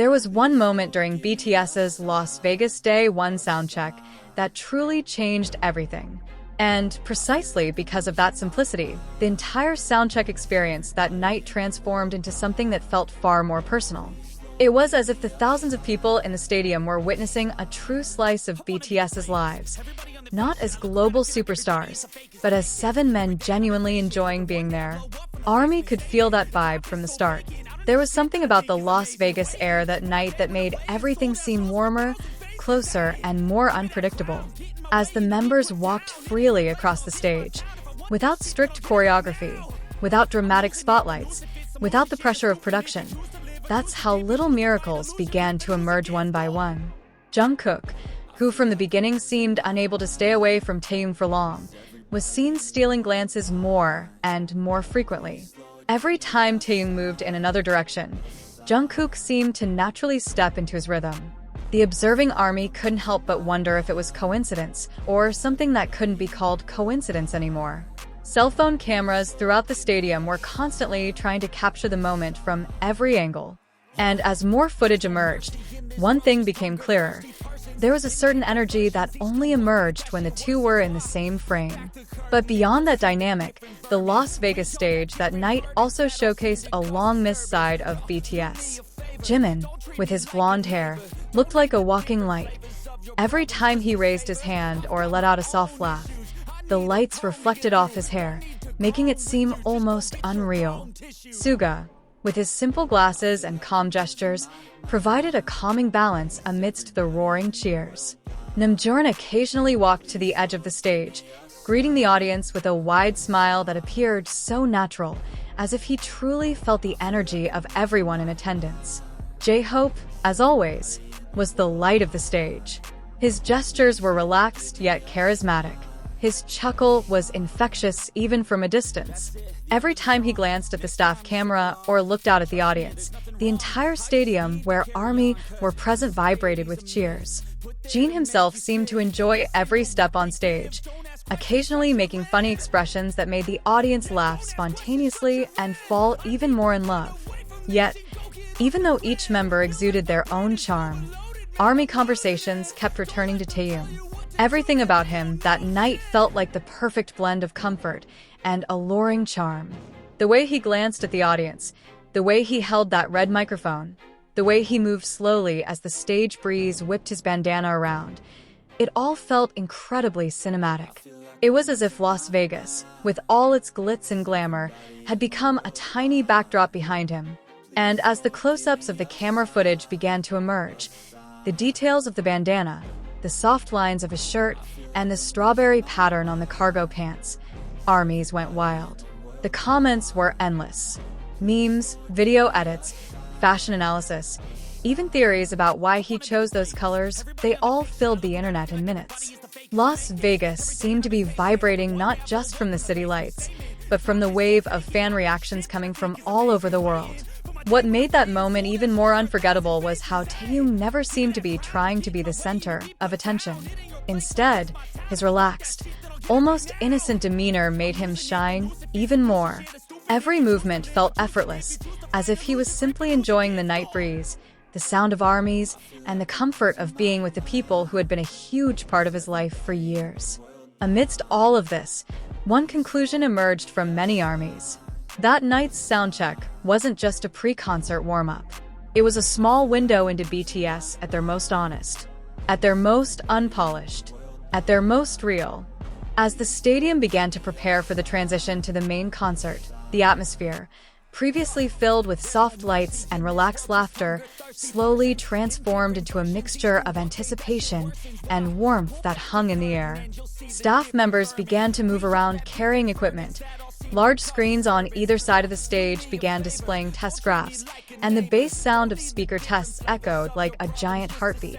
There was one moment during BTS's Las Vegas Day 1 soundcheck that truly changed everything. And precisely because of that simplicity, the entire soundcheck experience that night transformed into something that felt far more personal. It was as if the thousands of people in the stadium were witnessing a true slice of BTS's lives, not as global superstars, but as 7 men genuinely enjoying being there. ARMY could feel that vibe from the start. There was something about the Las Vegas air that night that made everything seem warmer, closer, and more unpredictable. As the members walked freely across the stage, without strict choreography, without dramatic spotlights, without the pressure of production, that's how little miracles began to emerge one by one. Jungkook, who from the beginning seemed unable to stay away from Taehyung for long, was seen stealing glances more and more frequently. Every time Taehyung moved in another direction, Jungkook seemed to naturally step into his rhythm. The observing ARMY couldn't help but wonder if it was coincidence, or something that couldn't be called coincidence anymore. Cell phone cameras throughout the stadium were constantly trying to capture the moment from every angle. And as more footage emerged, one thing became clearer. There was a certain energy that only emerged when the two were in the same frame. But beyond that dynamic, the Las Vegas stage that night also showcased a long-missed side of BTS. Jimin, with his blonde hair, looked like a walking light. Every time he raised his hand or let out a soft laugh, the lights reflected off his hair, making it seem almost unreal. Suga, with his simple glasses and calm gestures, provided a calming balance amidst the roaring cheers. Namjoon occasionally walked to the edge of the stage, greeting the audience with a wide smile that appeared so natural, as if he truly felt the energy of everyone in attendance. J-Hope, as always, was the light of the stage. His gestures were relaxed yet charismatic. His chuckle was infectious even from a distance. Every time he glanced at the staff camera or looked out at the audience, the entire stadium where ARMY were present vibrated with cheers. Jin himself seemed to enjoy every step on stage, occasionally making funny expressions that made the audience laugh spontaneously and fall even more in love. Yet, even though each member exuded their own charm, ARMY conversations kept returning to Taehyung. Everything about him that night felt like the perfect blend of comfort and alluring charm. The way he glanced at the audience, the way he held that red microphone, the way he moved slowly as the stage breeze whipped his bandana around, it all felt incredibly cinematic. It was as if Las Vegas, with all its glitz and glamour, had become a tiny backdrop behind him. And as the close-ups of the camera footage began to emerge, the details of the bandana, the soft lines of his shirt, and the strawberry pattern on the cargo pants, ARMYs went wild. The comments were endless. Memes, video edits, fashion analysis, even theories about why he chose those colors, they all filled the internet in minutes. Las Vegas seemed to be vibrating not just from the city lights, but from the wave of fan reactions coming from all over the world. What made that moment even more unforgettable was how Taehyung never seemed to be trying to be the center of attention. Instead, his relaxed, almost innocent demeanor made him shine even more. Every movement felt effortless, as if he was simply enjoying the night breeze, the sound of ARMYs, and the comfort of being with the people who had been a huge part of his life for years. Amidst all of this, one conclusion emerged from many ARMYs. That night's soundcheck wasn't just a pre-concert warm-up. It was a small window into BTS at their most honest, at their most unpolished, at their most real. As the stadium began to prepare for the transition to the main concert, the atmosphere, previously filled with soft lights and relaxed laughter, slowly transformed into a mixture of anticipation and warmth that hung in the air. Staff members began to move around carrying equipment. Large screens on either side of the stage began displaying test graphs, and the bass sound of speaker tests echoed like a giant heartbeat,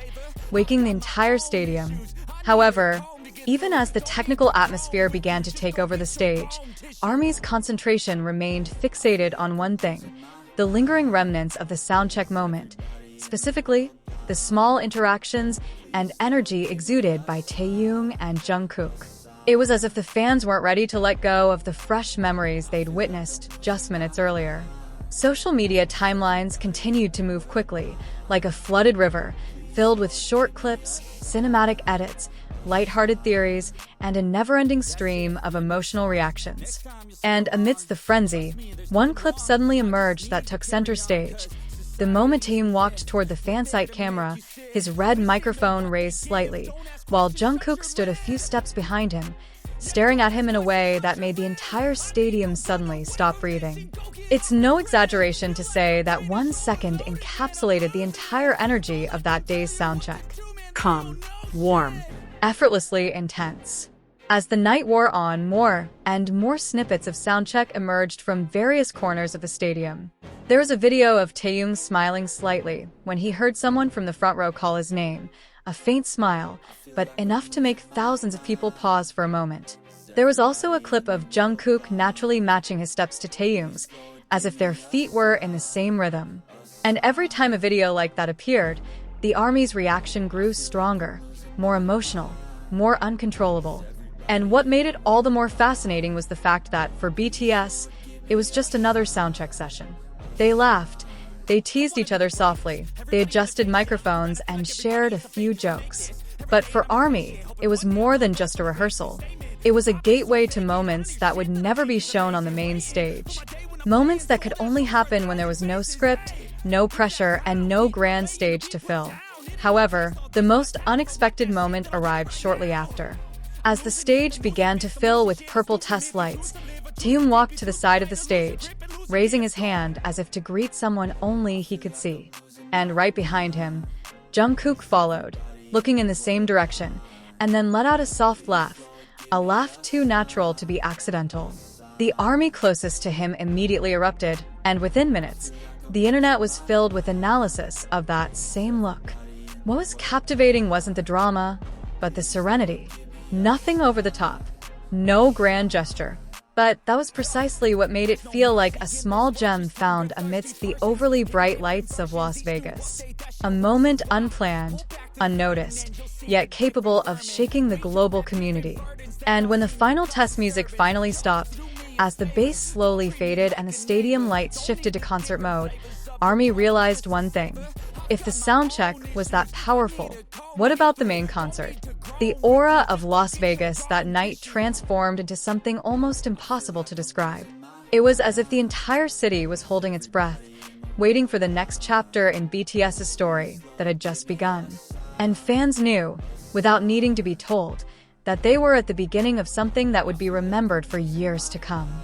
waking the entire stadium. However, even as the technical atmosphere began to take over the stage, ARMY's concentration remained fixated on one thing: the lingering remnants of the soundcheck moment, specifically, the small interactions and energy exuded by Taehyung and Jungkook. It was as if the fans weren't ready to let go of the fresh memories they'd witnessed just minutes earlier. Social media timelines continued to move quickly, like a flooded river, filled with short clips, cinematic edits, lighthearted theories, and a never-ending stream of emotional reactions. And amidst the frenzy, one clip suddenly emerged that took center stage. The moment Taehyung walked toward the fan site camera, his red microphone raised slightly, while Jungkook stood a few steps behind him, staring at him in a way that made the entire stadium suddenly stop breathing. It's no exaggeration to say that 1 second encapsulated the entire energy of that day's soundcheck. Calm, warm, Effortlessly intense. As the night wore on, more and more snippets of Soundcheck emerged from various corners of the stadium. There was a video of Taehyung smiling slightly when he heard someone from the front row call his name, a faint smile, but enough to make thousands of people pause for a moment. There was also a clip of Jungkook naturally matching his steps to Taehyung's, as if their feet were in the same rhythm. And every time a video like that appeared, the ARMY's reaction grew stronger, more emotional, more uncontrollable. And what made it all the more fascinating was the fact that, for BTS, it was just another soundcheck session. They laughed, they teased each other softly, they adjusted microphones and shared a few jokes. But for ARMY, it was more than just a rehearsal. It was a gateway to moments that would never be shown on the main stage. Moments that could only happen when there was no script, no pressure, and no grand stage to fill. However, the most unexpected moment arrived shortly after. As the stage began to fill with purple test lights, Taehyung walked to the side of the stage, raising his hand as if to greet someone only he could see. And right behind him, Jungkook followed, looking in the same direction, and then let out a soft laugh, a laugh too natural to be accidental. The ARMY closest to him immediately erupted, and within minutes, the internet was filled with analysis of that same look. What was captivating wasn't the drama, but the serenity. Nothing over the top, no grand gesture. But that was precisely what made it feel like a small gem found amidst the overly bright lights of Las Vegas. A moment unplanned, unnoticed, yet capable of shaking the global community. And when the final test music finally stopped, as the bass slowly faded and the stadium lights shifted to concert mode, ARMY realized one thing. If the soundcheck was that powerful, what about the main concert? The aura of Las Vegas that night transformed into something almost impossible to describe. It was as if the entire city was holding its breath, waiting for the next chapter in BTS's story that had just begun. And fans knew, without needing to be told, that they were at the beginning of something that would be remembered for years to come.